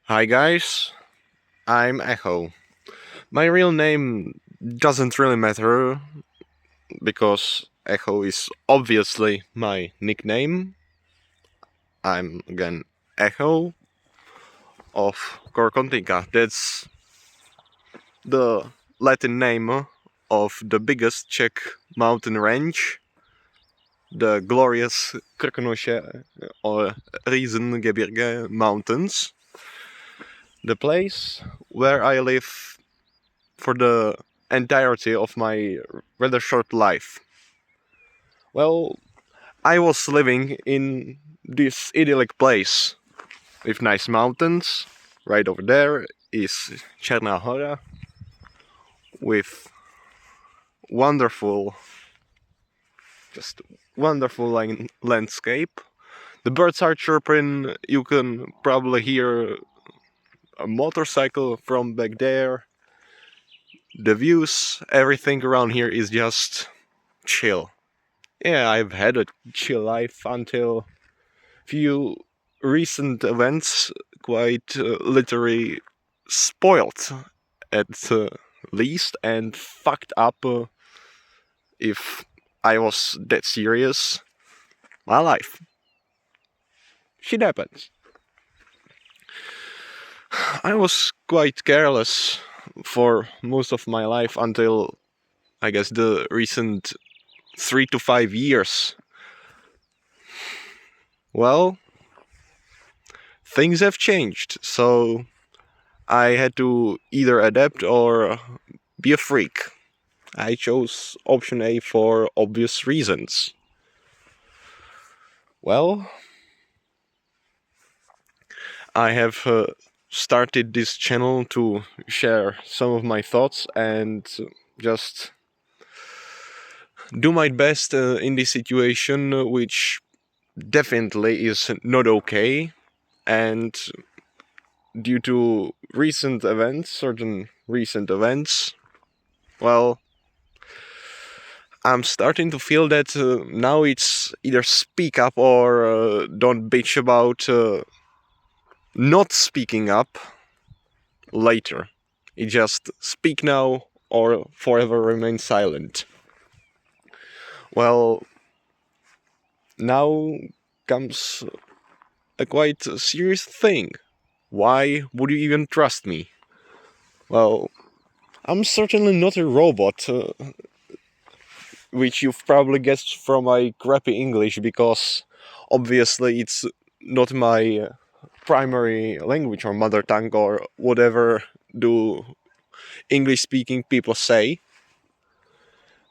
Hi guys, I'm Echo. My real name doesn't really matter because Echo is obviously my nickname. I'm again Echo of Korkontika. That's the Latin name of the biggest Czech mountain range, the glorious Krkonoše or Riesengebirge mountains. The place where I live for the entirety of my rather short life. Well, I was living in this idyllic place with nice mountains. Right over there is Cherná Hora with wonderful, just wonderful landscape. The birds are chirping. You can probably hear a motorcycle from back there. The views, everything around here is just chill. Yeah, I've had a chill life until few recent events quite literally spoiled at least and fucked up if I was that serious my life. Shit happens. I was quite careless for most of my life until I guess the recent 3 to 5 years. Well, things have changed, so I had to either adapt or be a freak. I chose option A for obvious reasons. Well, I have started this channel to share some of my thoughts and just do my best in this situation, which definitely is not okay. And due to certain recent events, well, I'm starting to feel that now it's either speak up or don't bitch about not speaking up later. It just speak now or forever remain silent. Well, now comes a quite serious thing. Why would you even trust me? Well, I'm certainly not a robot, which you've probably guessed from my crappy English, because obviously it's not my primary language or mother tongue or whatever do English speaking people say.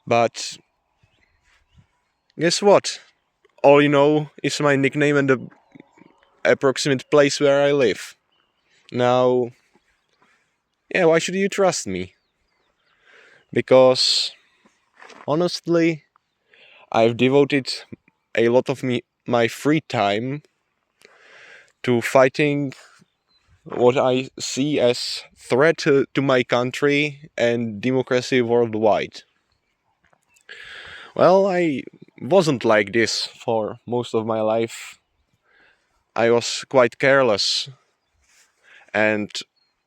But guess what? All you know is my nickname and the approximate place where I live. Now, yeah, why should you trust me? Because honestly, I've devoted a lot of my free time to fighting what I see as threat to my country and democracy worldwide. Well, I wasn't like this for most of my life. I was quite careless, and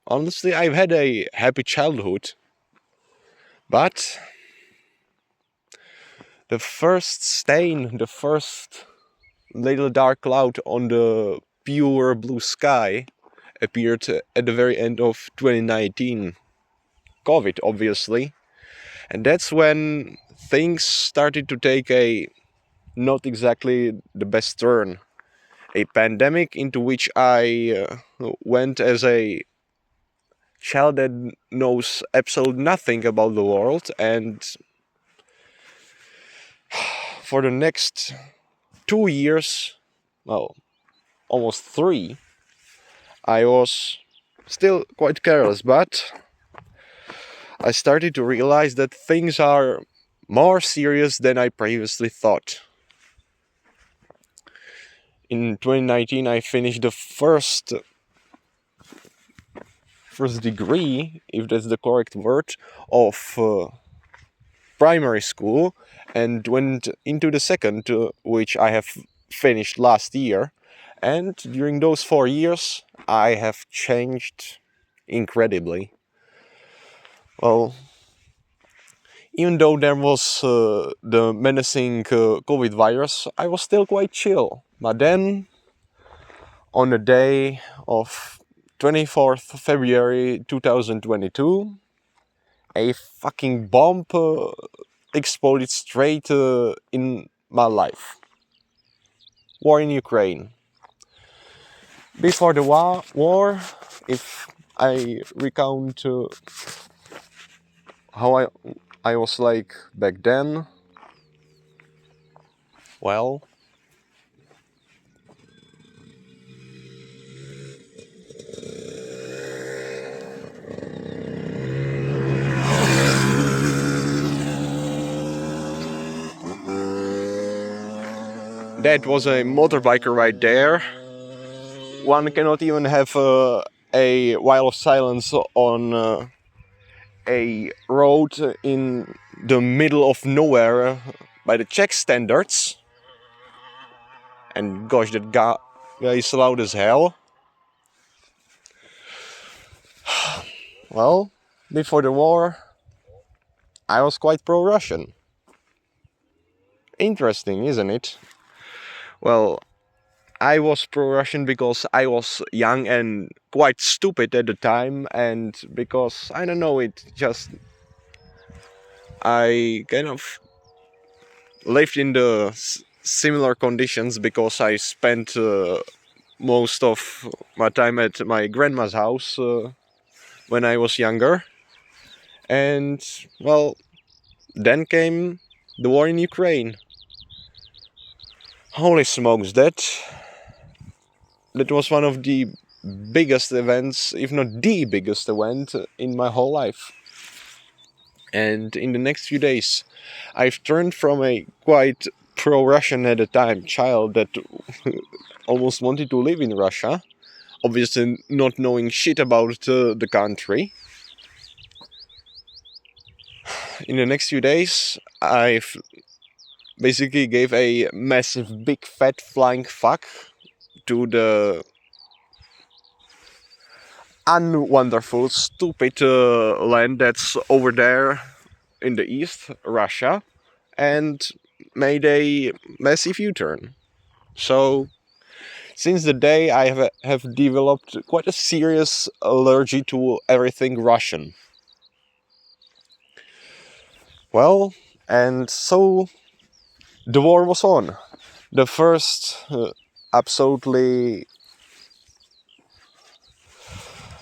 honestly, I've had a happy childhood. But the first stain, the first little dark cloud on the pure blue sky appeared at the very end of 2019. COVID, obviously. And that's when things started to take a not exactly the best turn. A pandemic into which I went as a child that knows absolutely nothing about the world, and for the next 2 years, well, almost 3, I was still quite careless, but I started to realize that things are more serious than I previously thought. In 2019, I finished the first degree, if that's the correct word, of primary school, and went into the second, which I have finished last year. And during those 4 years, I have changed incredibly. Well, even though there was the menacing COVID virus, I was still quite chill. But then, on the day of 24th February 2022, a fucking bomb exploded straight in my life. War in Ukraine. Before the war, if I recount how I was like back then, well, that was a motorbiker right there. One cannot even have a while of silence on a road in the middle of nowhere by the Czech standards. And gosh, that guy is loud as hell. Well, before the war, I was quite pro-Russian. Interesting, isn't it? Well, I was pro-Russian because I was young and quite stupid at the time, and because, I don't know, I kind of lived in the similar conditions because I spent most of my time at my grandma's house when I was younger. And, well, then came the war in Ukraine. Holy smokes, that was one of the biggest events, if not the biggest event in my whole life. And in the next few days, I've turned from a quite pro-Russian at the time child that almost wanted to live in Russia, obviously not knowing shit about the country. In the next few days, I've basically gave a massive, big, fat flying fuck to the unwonderful, stupid land that's over there in the east, Russia, and made a massive U-turn. So, since the day I have developed quite a serious allergy to everything Russian. Well, and so the war was on. The first absolutely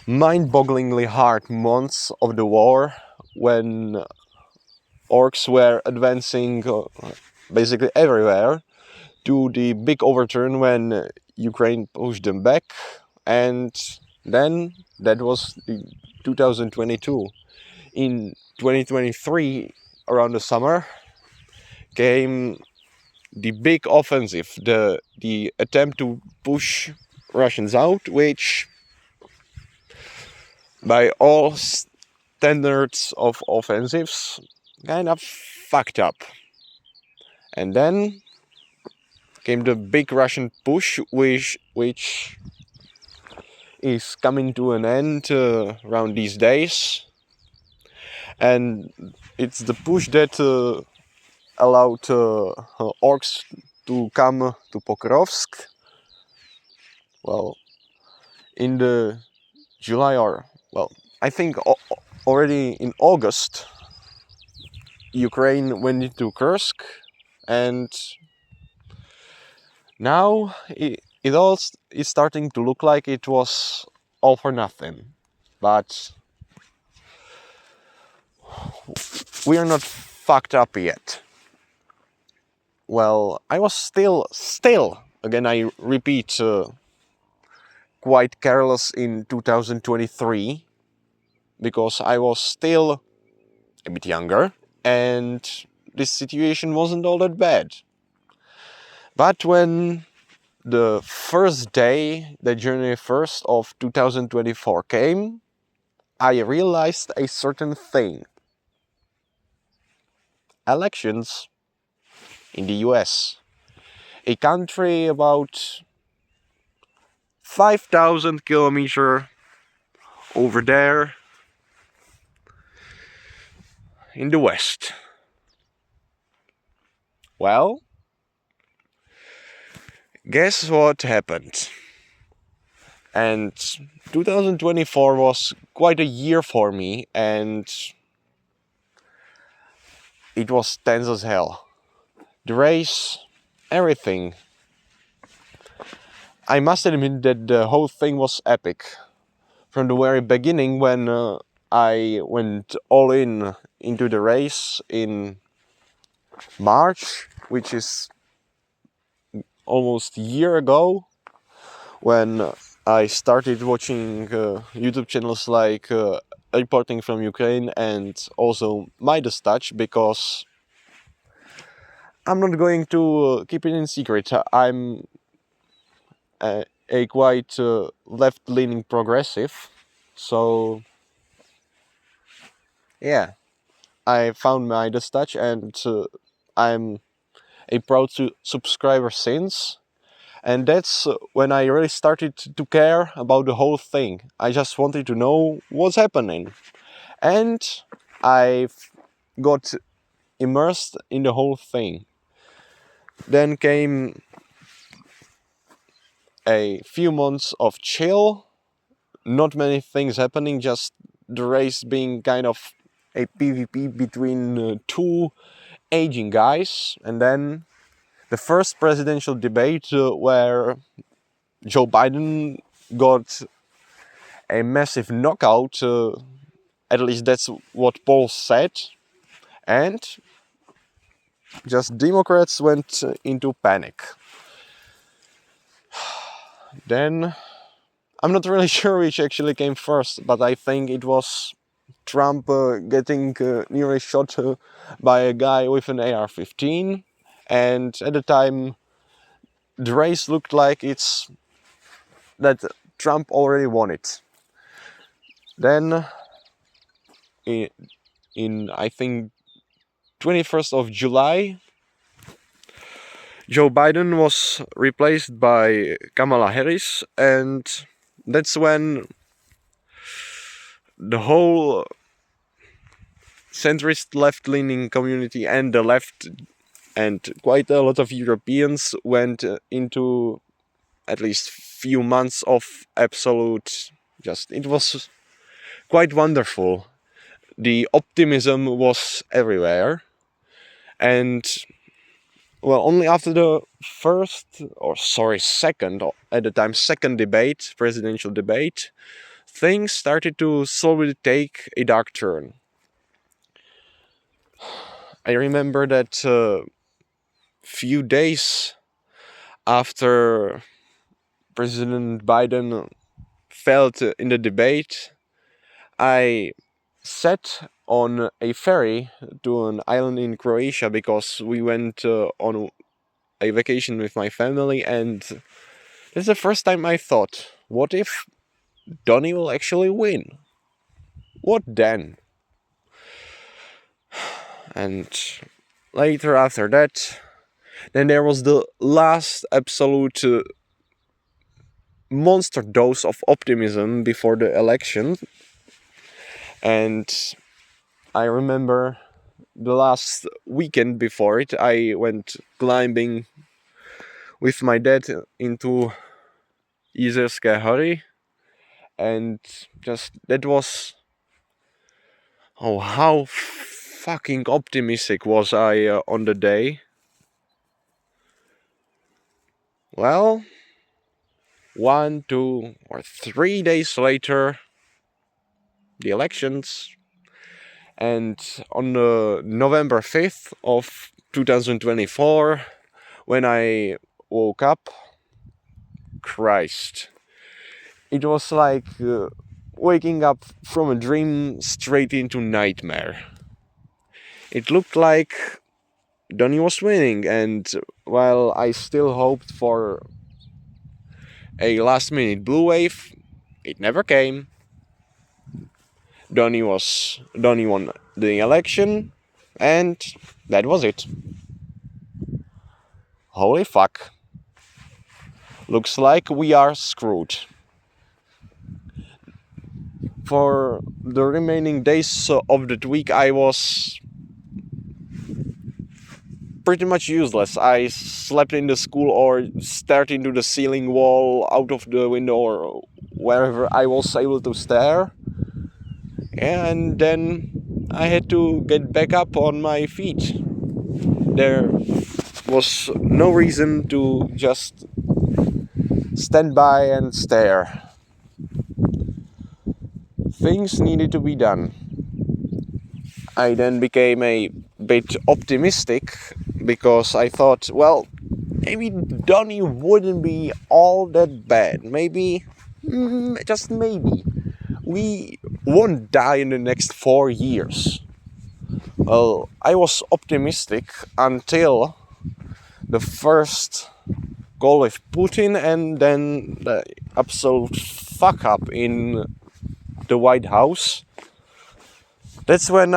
mind-bogglingly hard months of the war, when orcs were advancing basically everywhere, to the big overturn when Ukraine pushed them back, and then that was 2022. In 2023, around the summer, came the big offensive, the attempt to push Russians out, which by all standards of offensives kind of fucked up. And then came the big Russian push, which is coming to an end around these days. And it's the push that allowed orcs to come to Pokrovsk. Well, in the July, or, well, I think already in August, Ukraine went into Kursk, and now it all is starting to look like it was all for nothing. But we are not fucked up yet. Well, I was still, again I repeat, quite careless in 2023, because I was still a bit younger, and this situation wasn't all that bad. But when the first day, the January 1st of 2024 came, I realized a certain thing. Elections in the US, a country about 5,000 kilometer over there in the west. Well, guess what happened? And 2024 was quite a year for me, and it was tense as hell. The race, everything. I must admit that the whole thing was epic. From the very beginning, when I went all in into the race in March, which is almost a year ago, when I started watching YouTube channels like Reporting from Ukraine and also Midas Touch, because I'm not going to keep it in secret. I'm a quite left-leaning progressive, so yeah, I found Midas Touch, and I'm a proud subscriber since. And that's when I really started to care about the whole thing. I just wanted to know what's happening. And I got immersed in the whole thing. Then came a few months of chill. Not many things happening, just the race being kind of a PvP between two aging guys. And then the first presidential debate where Joe Biden got a massive knockout, at least that's what polls said, and just Democrats went into panic. Then, I'm not really sure which actually came first, but I think it was Trump getting nearly shot by a guy with an AR-15, and at the time the race looked like it's that Trump already won it. Then in I think 21st of July, Joe Biden was replaced by Kamala Harris, and that's when the whole centrist left-leaning community and the left and quite a lot of Europeans went into at least few months of absolute it was quite wonderful. The optimism was everywhere, and well, only after the second debate, presidential debate, things started to slowly take a dark turn. I remember that few days after President Biden failed in the debate, I sat on a ferry to an island in Croatia because we went on a vacation with my family, and this is the first time I thought, what if Donny will actually win? What then? And later after that, then there was the last absolute monster dose of optimism before the election. And I remember the last weekend before it, I went climbing with my dad into Izerske Hory, and just that was how fucking optimistic was I on the day. Well, 1, 2, or 3 days later, the elections, and on November 5th of 2024, when I woke up, Christ, it was like waking up from a dream straight into nightmare. It looked like Donny was winning, and while I still hoped for a last minute blue wave, it never came. Donny won the election, and that was it. Holy fuck. looks like we are screwed. For the remaining days of that week, I was pretty much useless. I slept in the school or stared into the ceiling wall, out of the window, or wherever I was able to stare. And then I had to get back up on my feet. There was no reason to just stand by and stare. Things needed to be done. I then became a bit optimistic because I thought, well, maybe Donny wouldn't be all that bad. Maybe, just maybe, we won't die in the next 4 years. Well, I was optimistic until the first call with Putin and then the absolute fuck up in the White House. That's when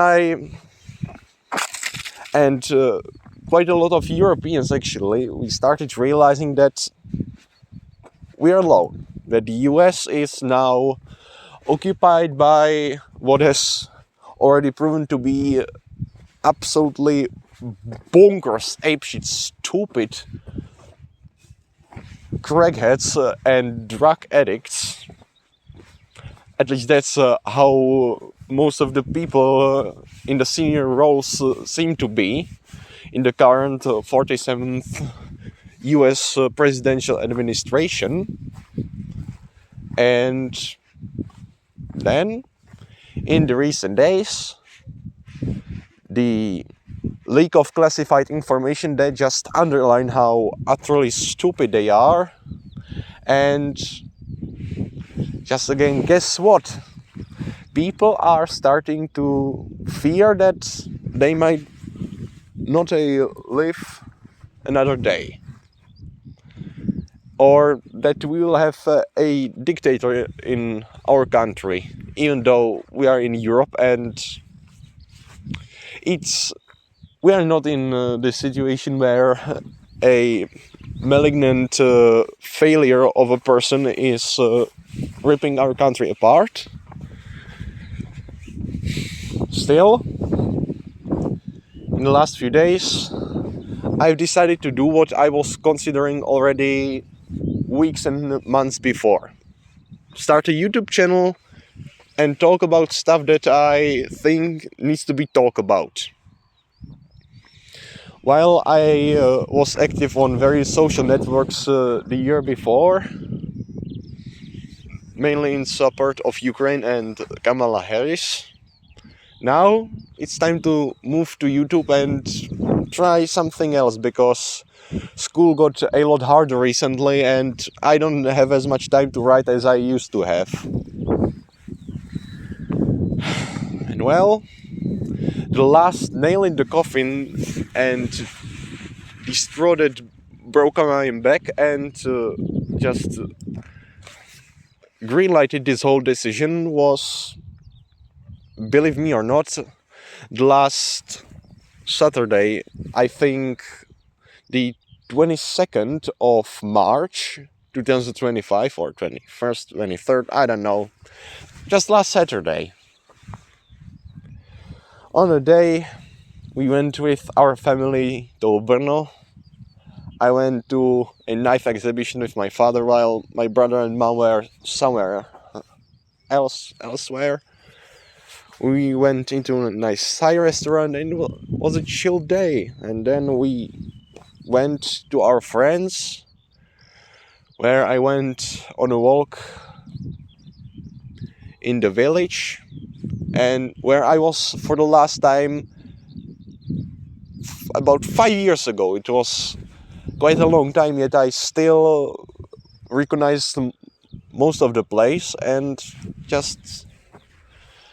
quite a lot of Europeans actually, we started realizing that we are alone. That the US is now occupied by what has already proven to be absolutely bonkers, apeshit, stupid crackheads and drug addicts. At least that's how most of the people in the senior roles seem to be in the current 47th US presidential administration. And then, in the recent days, the leak of classified information that just underline how utterly stupid they are. And just again, guess what? People are starting to fear that they might not live another day. Or that we will have a dictator in our country, even though we are in Europe and we are not in the situation where a malignant failure of a person is ripping our country apart. Still, in the last few days, I've decided to do what I was considering already weeks and months before. Start a YouTube channel and talk about stuff that I think needs to be talked about. While I was active on various social networks the year before, mainly in support of Ukraine and Kamala Harris, now it's time to move to YouTube and try something else, because school got a lot harder recently and I don't have as much time to write as I used to have. And well, the last nail in the coffin and the straw that broke my back and just greenlighted this whole decision was, believe me or not, the last Saturday, I think the 22nd of March 2025 or 21st, 23rd, I don't know, just last Saturday. On a day we went with our family to Brno. I went to a knife exhibition with my father while my brother and mom were somewhere elsewhere. We went into a nice Thai restaurant and it was a chill day. And then we went to our friends, where I went on a walk in the village and where I was for the last time about 5 years ago. It was quite a long time, yet I still recognized most of the place, and just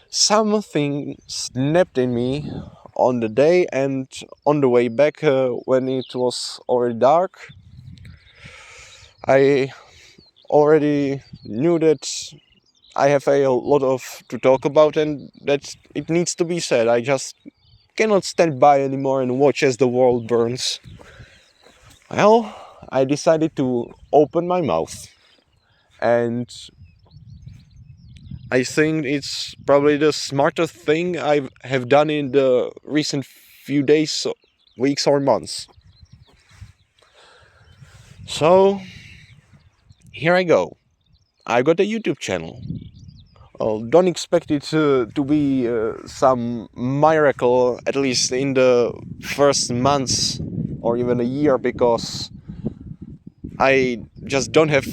something snapped in me on the day and on the way back when it was already dark. I already knew that I have a lot to talk about and that it needs to be said. I just cannot stand by anymore and watch as the world burns. Well, I decided to open my mouth, and I think it's probably the smartest thing I have done in the recent few days, weeks, or months. So here I go. I got a YouTube channel. Well, don't expect it to be some miracle, at least in the first months or even a year, because I just don't have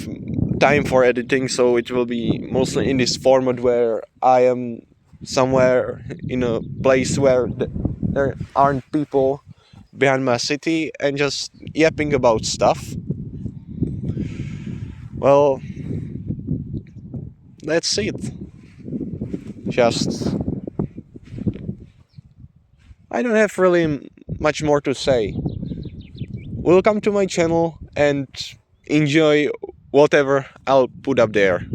time for editing, so it will be mostly in this format where I am somewhere in a place where there aren't people behind my city and just yapping about stuff. Well, that's it. Just, I don't have really much more to say. Welcome to my channel and enjoy whatever I'll put up there.